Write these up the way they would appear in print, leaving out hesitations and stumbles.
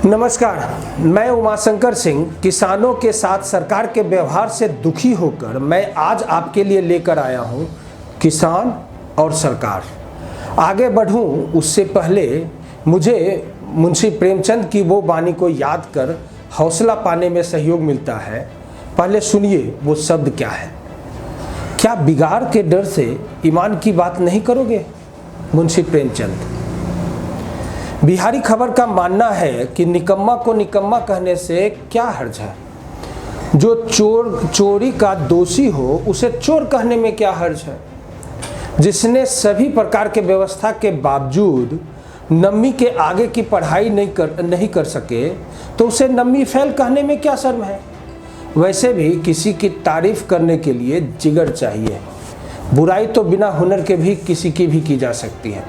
नमस्कार, मैं उमाशंकर सिंह किसानों के साथ सरकार के व्यवहार से दुखी होकर मैं आज आपके लिए लेकर आया हूं किसान और सरकार। आगे बढ़ूं उससे पहले मुझे मुंशी प्रेमचंद की वो वाणी को याद कर हौसला पाने में सहयोग मिलता है। पहले सुनिए वो शब्द क्या है। क्या बिगाड़ के डर से ईमान की बात नहीं करोगे? मुंशी प्रेमचंद। बिहारी खबर का मानना है कि निकम्मा को निकम्मा कहने से क्या हर्ज है। जो चोरी का दोषी हो उसे चोर कहने में क्या हर्ज है। जिसने सभी प्रकार के व्यवस्था के बावजूद नम्मी के आगे की पढ़ाई नहीं कर सके तो उसे नम्मी फेल कहने में क्या शर्म है। वैसे भी किसी की तारीफ करने के लिए जिगर चाहिए। बुराई तो बिना हुनर के भी किसी की भी की जा सकती है।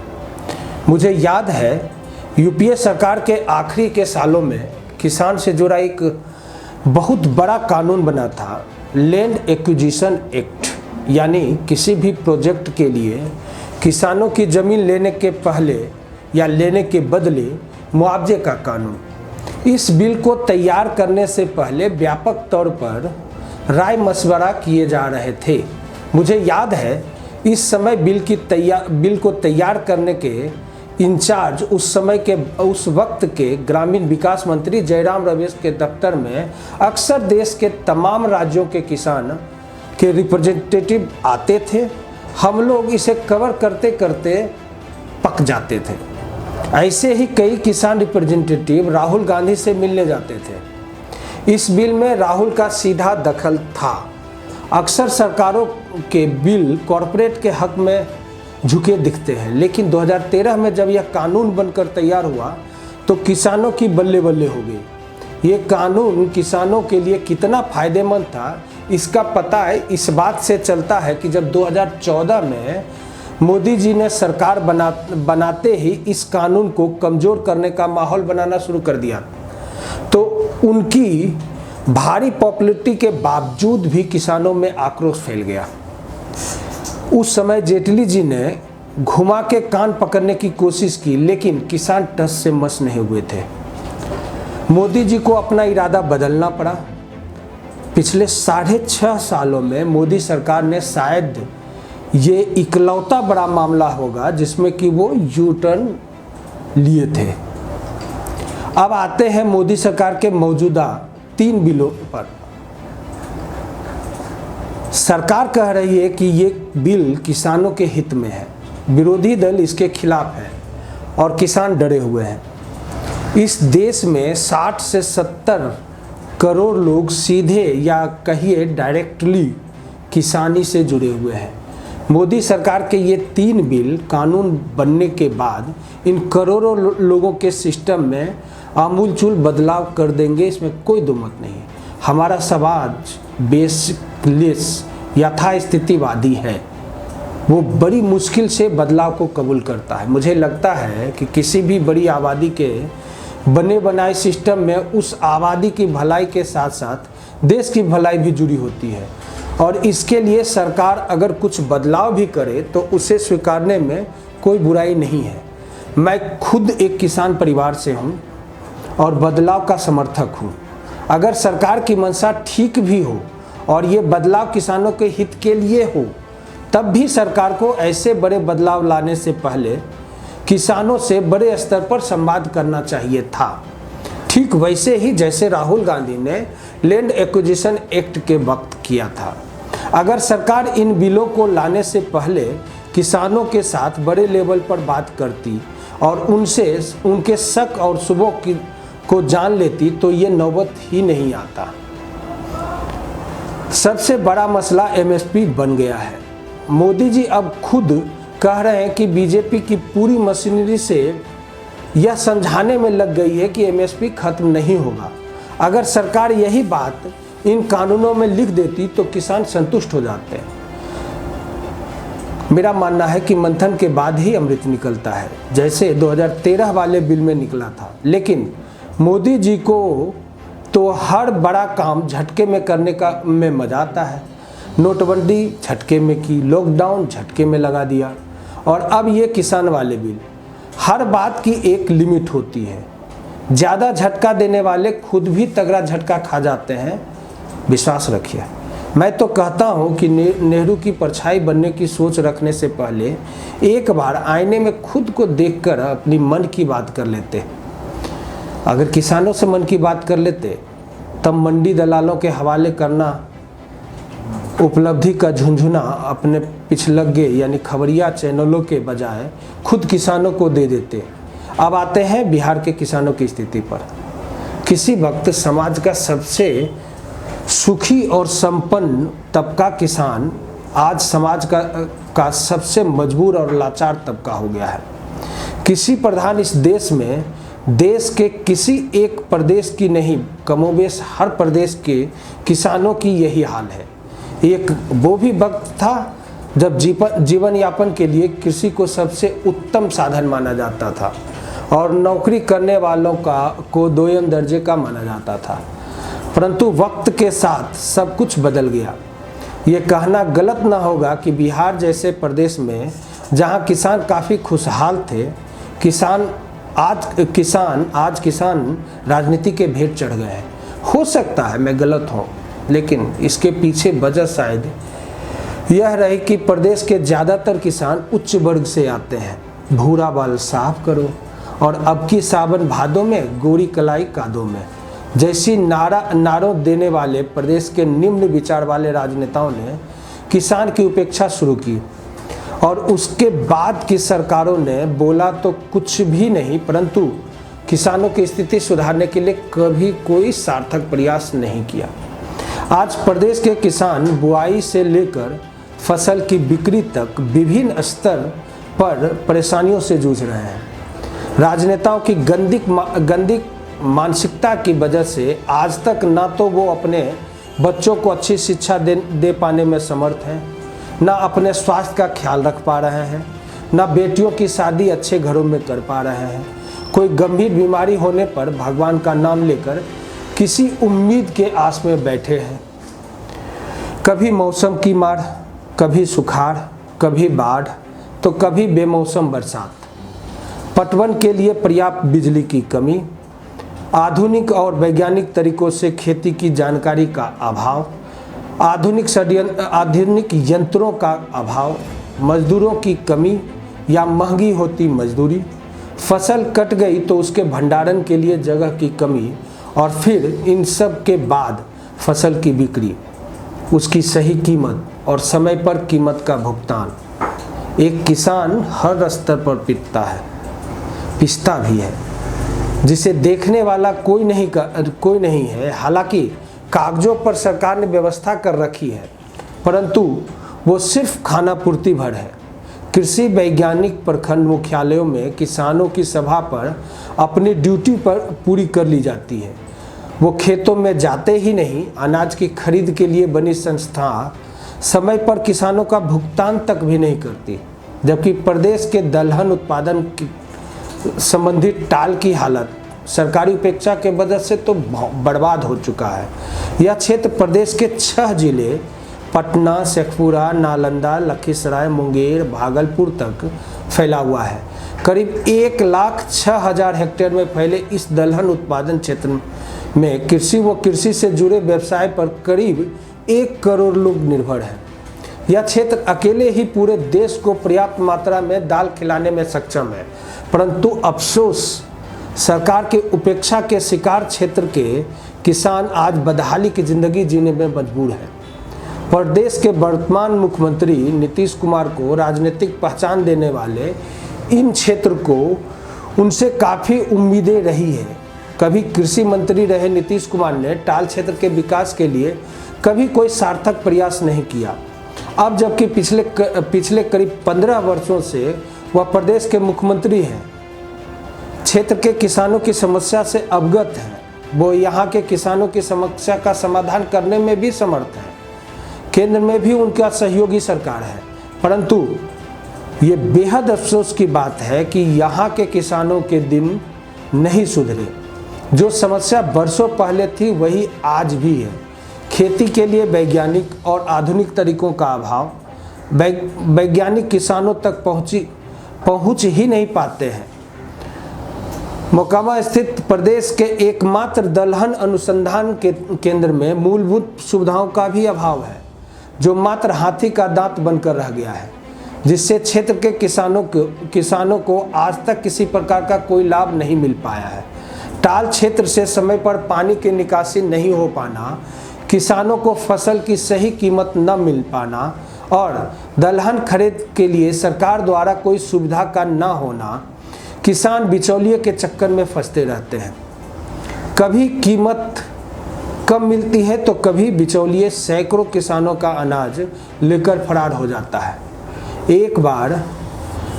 मुझे याद है यूपीए सरकार के आखिरी के सालों में किसान से जुड़ा एक बहुत बड़ा कानून बना था, लैंड एक्विजिशन एक्ट, यानी किसी भी प्रोजेक्ट के लिए किसानों की ज़मीन लेने के पहले या लेने के बदले मुआवजे का कानून। इस बिल को तैयार करने से पहले व्यापक तौर पर राय मशवरा किए जा रहे थे। मुझे याद है इस समय बिल को तैयार करने के इंचार्ज उस वक्त के ग्रामीण विकास मंत्री जयराम रमेश के दफ्तर में अक्सर देश के तमाम राज्यों के किसान के रिप्रेजेंटेटिव आते थे। हम लोग इसे कवर करते करते पक जाते थे। ऐसे ही कई किसान रिप्रेजेंटेटिव राहुल गांधी से मिलने जाते थे। इस बिल में राहुल का सीधा दखल था। अक्सर सरकारों के बिल कॉरपोरेट के हक में झुके दिखते हैं, लेकिन 2013 में जब यह कानून बनकर तैयार हुआ तो किसानों की बल्ले बल्ले हो गई। ये कानून किसानों के लिए कितना फायदेमंद था इसका पता है इस बात से चलता है कि जब 2014 में मोदी जी ने सरकार बनाते ही इस कानून को कमज़ोर करने का माहौल बनाना शुरू कर दिया तो उनकी भारी पॉपुलैरिटी के बावजूद भी किसानों में आक्रोश फैल गया। उस समय जेटली जी ने घुमा के कान पकड़ने की कोशिश की, लेकिन किसान टस से मस नहीं हुए थे। मोदी जी को अपना इरादा बदलना पड़ा। पिछले 6.5 सालों में मोदी सरकार ने शायद ये इकलौता बड़ा मामला होगा जिसमें कि वो यू टर्न लिए थे। अब आते हैं मोदी सरकार के मौजूदा 3 बिलों पर। सरकार कह रही है कि ये बिल किसानों के हित में है, विरोधी दल इसके खिलाफ है और किसान डरे हुए हैं। इस देश में 60 से 70 करोड़ लोग सीधे या कहिए डायरेक्टली किसानी से जुड़े हुए हैं। मोदी सरकार के ये 3 बिल कानून बनने के बाद इन करोड़ों लोगों के सिस्टम में आमूलचूल बदलाव कर देंगे, इसमें कोई दो मत नहीं। हमारा समाज बेसलेस यथास्थितिवादी है, वो बड़ी मुश्किल से बदलाव को कबूल करता है। मुझे लगता है कि किसी भी बड़ी आबादी के बने बनाए सिस्टम में उस आबादी की भलाई के साथ साथ देश की भलाई भी जुड़ी होती है और इसके लिए सरकार अगर कुछ बदलाव भी करे तो उसे स्वीकारने में कोई बुराई नहीं है। मैं खुद एक किसान परिवार से हूँ और बदलाव का समर्थक हूँ। अगर सरकार की मंशा ठीक भी हो और ये बदलाव किसानों के हित के लिए हो तब भी सरकार को ऐसे बड़े बदलाव लाने से पहले किसानों से बड़े स्तर पर संवाद करना चाहिए था, ठीक वैसे ही जैसे राहुल गांधी ने लैंड एक्विजिशन एक्ट के वक्त किया था। अगर सरकार इन बिलों को लाने से पहले किसानों के साथ बड़े लेवल पर बात करती और उनसे उनके शक और शुबों को जान लेती तो ये नौबत ही नहीं आता। सबसे बड़ा मसला एमएसपी बन गया है। मोदी जी अब खुद कह रहे हैं कि बीजेपी की पूरी मशीनरी से यह समझाने में लग गई है कि एमएसपी खत्म नहीं होगा। अगर सरकार यही बात इन कानूनों में लिख देती तो किसान संतुष्ट हो जाते हैं। मेरा मानना है कि मंथन के बाद ही अमृत निकलता है, जैसे 2013 वाले बिल में निकला था। लेकिन मोदी जी को तो हर बड़ा काम झटके में करने में मजा आता है। नोटबंदी झटके में की, लॉकडाउन झटके में लगा दिया और अब ये किसान वाले बिल। हर बात की एक लिमिट होती है। ज़्यादा झटका देने वाले खुद भी तगड़ा झटका खा जाते हैं, विश्वास रखिए। मैं तो कहता हूँ कि नेहरू की परछाई बनने की सोच रखने से पहले एक बार आईने में खुद को देखकर अपनी मन की बात कर लेते। अगर किसानों से मन की बात कर लेते तब मंडी दलालों के हवाले करना उपलब्धि का झुंझुना अपने पिछलग्गे यानी खबरिया चैनलों के बजाय खुद किसानों को दे देते। अब आते हैं बिहार के किसानों की स्थिति पर। किसी वक्त समाज का सबसे सुखी और संपन्न तबका किसान आज समाज का सबसे मजबूर और लाचार तबका हो गया है। कृषि प्रधान इस देश में देश के किसी एक प्रदेश की नहीं, कमोबेश हर प्रदेश के किसानों की यही हाल है। एक वो भी वक्त था जब जीवन यापन के लिए कृषि को सबसे उत्तम साधन माना जाता था और नौकरी करने वालों को दोयम दर्जे का माना जाता था। परंतु वक्त के साथ सब कुछ बदल गया। ये कहना गलत ना होगा कि बिहार जैसे प्रदेश में जहां किसान काफ़ी खुशहाल थे, आज किसान राजनीति के भेंट चढ़ गए हैं। हो सकता है मैं गलत हूँ, लेकिन इसके पीछे वजह शायद यह रही कि प्रदेश के ज़्यादातर किसान उच्च वर्ग से आते हैं। भूरा बाल साफ करो और अब की सावन भादों में गोरी कलाई कादों में जैसी नारों देने वाले प्रदेश के निम्न विचार वाले राजनेताओं ने किसान की उपेक्षा शुरू की और उसके बाद की सरकारों ने बोला तो कुछ भी नहीं, परंतु किसानों की स्थिति सुधारने के लिए कभी कोई सार्थक प्रयास नहीं किया। आज प्रदेश के किसान बुआई से लेकर फसल की बिक्री तक विभिन्न स्तर पर परेशानियों से जूझ रहे हैं। राजनेताओं की गंदी मानसिकता की वजह से आज तक ना तो वो अपने बच्चों को अच्छी शिक्षा दे पाने में समर्थ हैं, ना अपने स्वास्थ्य का ख्याल रख पा रहे हैं, ना बेटियों की शादी अच्छे घरों में कर पा रहे हैं। कोई गंभीर बीमारी होने पर भगवान का नाम लेकर किसी उम्मीद के आस में बैठे हैं। कभी मौसम की मार, कभी सुखाड़, कभी बाढ़ तो कभी बेमौसम बरसात। पटवन के लिए पर्याप्त बिजली की कमी, आधुनिक और वैज्ञानिक तरीकों से खेती की जानकारी का अभाव, आधुनिक यंत्रों का अभाव, मजदूरों की कमी या महंगी होती मजदूरी, फसल कट गई तो उसके भंडारण के लिए जगह की कमी और फिर इन सब के बाद फसल की बिक्री, उसकी सही कीमत और समय पर कीमत का भुगतान। एक किसान हर स्तर पर पिसता भी है, जिसे देखने वाला कोई नहीं है। हालांकि कागजों पर सरकार ने व्यवस्था कर रखी है, परंतु वो सिर्फ खाना पूर्ति भर है। कृषि वैज्ञानिक प्रखंड मुख्यालयों में किसानों की सभा पर अपनी ड्यूटी पर पूरी कर ली जाती है। वो खेतों में जाते ही नहीं, अनाज की खरीद के लिए बनी संस्था समय पर किसानों का भुगतान तक भी नहीं करती, जबकि प्रदेश के दलहन उत्पादन संबंधित टाल की हालत सरकारी उपेक्षा के वजह से तो बर्बाद हो चुका है। यह क्षेत्र प्रदेश के 6 जिले पटना, शेखपुरा, नालंदा, लखीसराय, मुंगेर, भागलपुर तक फैला हुआ है। करीब 1,06,000 हेक्टेयर में फैले इस दलहन उत्पादन क्षेत्र में कृषि व कृषि से जुड़े व्यवसाय पर करीब 1 करोड़ लोग निर्भर हैं। यह क्षेत्र अकेले ही पूरे देश को पर्याप्त मात्रा में दाल खिलाने में सक्षम है, परंतु अफसोस सरकार के उपेक्षा के शिकार क्षेत्र के किसान आज बदहाली की जिंदगी जीने में मजबूर है। प्रदेश के वर्तमान मुख्यमंत्री नीतीश कुमार को राजनीतिक पहचान देने वाले इन क्षेत्र को उनसे काफ़ी उम्मीदें रही है। कभी कृषि मंत्री रहे नीतीश कुमार ने टाल क्षेत्र के विकास के लिए कभी कोई सार्थक प्रयास नहीं किया। अब जबकि पिछले करीब 15 वर्षों से वह प्रदेश के मुख्यमंत्री हैं, क्षेत्र के किसानों की समस्या से अवगत हैं, वो यहाँ के किसानों की समस्या का समाधान करने में भी समर्थ हैं। केंद्र में भी उनका सहयोगी सरकार है, परंतु ये बेहद अफसोस की बात है कि यहाँ के किसानों के दिन नहीं सुधरे। जो समस्या बरसों पहले थी वही आज भी है। खेती के लिए वैज्ञानिक और आधुनिक तरीकों का अभाव, वैज्ञानिक किसानों तक पहुँच ही नहीं पाते हैं। मोकामा स्थित प्रदेश के एकमात्र दलहन अनुसंधान के केंद्र में मूलभूत सुविधाओं का भी अभाव है, जो मात्र हाथी का दांत बनकर रह गया है, जिससे क्षेत्र के किसानों को आज तक किसी प्रकार का कोई लाभ नहीं मिल पाया है। टाल क्षेत्र से समय पर पानी की निकासी नहीं हो पाना, किसानों को फसल की सही कीमत न मिल पाना और दलहन खरीद के लिए सरकार द्वारा कोई सुविधा का न होना, किसान बिचौलिए के चक्कर में फंसते रहते हैं। कभी कीमत कम मिलती है तो कभी बिचौलिए सैकड़ों किसानों का अनाज लेकर फरार हो जाता है। एक बार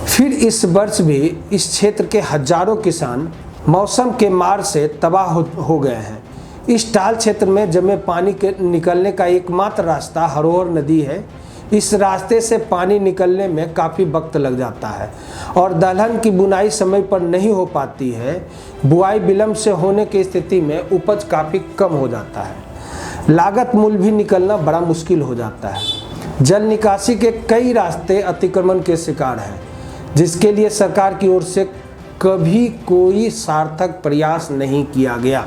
फिर इस वर्ष भी इस क्षेत्र के हजारों किसान मौसम के मार से तबाह हो गए हैं। इस टाल क्षेत्र में जमे पानी के निकलने का एकमात्र रास्ता हरोहर नदी है। इस रास्ते से पानी निकलने में काफ़ी वक्त लग जाता है और दलहन की बुनाई समय पर नहीं हो पाती है। बुआई विलम्ब से होने की स्थिति में उपज काफ़ी कम हो जाता है। लागत मूल्य भी निकलना बड़ा मुश्किल हो जाता है। जल निकासी के कई रास्ते अतिक्रमण के शिकार हैं, जिसके लिए सरकार की ओर से कभी कोई सार्थक प्रयास नहीं किया गया।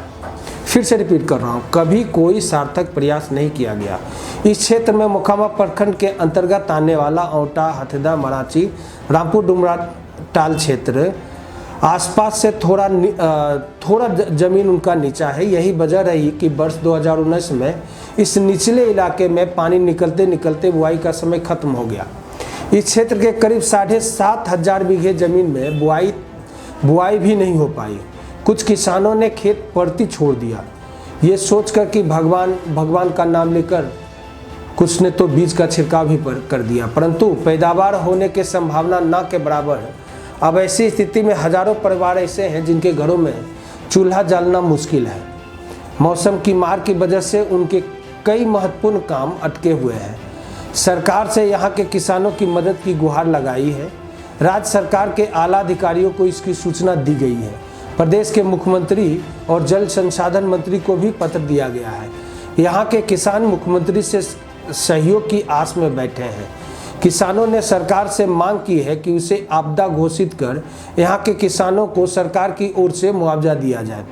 फिर से रिपीट कर रहा हूँ, कभी कोई सार्थक प्रयास नहीं किया गया। इस क्षेत्र में मोकामा प्रखंड के अंतर्गत आने वाला औंटा, हथदा, मराची, रामपुर डुमरा टाल क्षेत्र आसपास से थोड़ा जमीन उनका नीचा है। यही वजह रही कि वर्ष 2019 में इस निचले इलाके में पानी निकलते निकलते बुआई का समय खत्म हो गया। इस क्षेत्र के करीब 7,500 बीघे जमीन में बुआई भी नहीं हो पाई। कुछ किसानों ने खेत परती छोड़ दिया, ये सोचकर कि भगवान का नाम लेकर कुछ ने तो बीज का छिड़काव भी कर दिया, परंतु पैदावार होने की संभावना न के बराबर है। अब ऐसी स्थिति में हजारों परिवार ऐसे हैं जिनके घरों में चूल्हा जलना मुश्किल है। मौसम की मार की वजह से उनके कई महत्वपूर्ण काम अटके हुए हैं। सरकार से यहाँ के किसानों की मदद की गुहार लगाई है। राज्य सरकार के आला अधिकारियों को इसकी सूचना दी गई है। प्रदेश के मुख्यमंत्री और जल संसाधन मंत्री को भी पत्र दिया गया है। यहाँ के किसान मुख्यमंत्री से सहयोग की आस में बैठे हैं। किसानों ने सरकार से मांग की है कि उसे आपदा घोषित कर यहाँ के किसानों को सरकार की ओर से मुआवजा दिया जाए।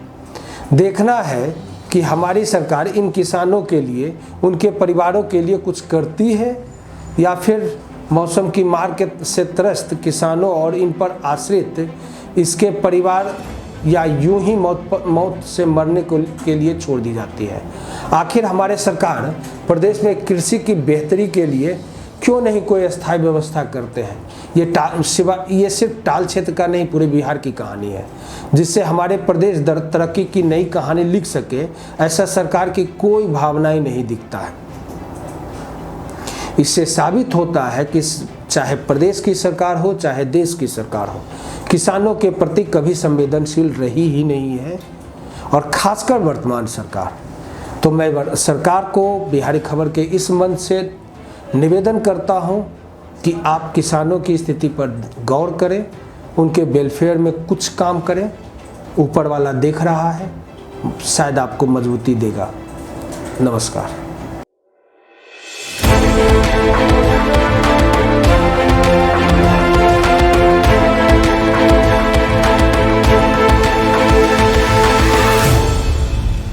देखना है कि हमारी सरकार इन किसानों के लिए, उनके परिवारों के लिए कुछ करती है या फिर मौसम की मार से त्रस्त किसानों और इन पर आश्रित इसके परिवार या यूं ही मौत से मरने के लिए छोड़ दी जाती है। आखिर हमारे सरकार प्रदेश में कृषि की बेहतरी के लिए क्यों नहीं कोई अस्थायी व्यवस्था करते हैं। ये सिर्फ टाल क्षेत्र का नहीं, पूरे बिहार की कहानी है, जिससे हमारे प्रदेश तरक्की की नई कहानी लिख सके, ऐसा सरकार की कोई भावना ही नहीं दिखता है। इससे साबित होता है कि चाहे प्रदेश की सरकार हो चाहे देश की सरकार हो, किसानों के प्रति कभी संवेदनशील रही ही नहीं है, और खासकर वर्तमान सरकार। तो मैं सरकार को बिहारी खबर के इस मंच से निवेदन करता हूं कि आप किसानों की स्थिति पर गौर करें, उनके वेलफेयर में कुछ काम करें। ऊपर वाला देख रहा है, शायद आपको मजबूती देगा। नमस्कार।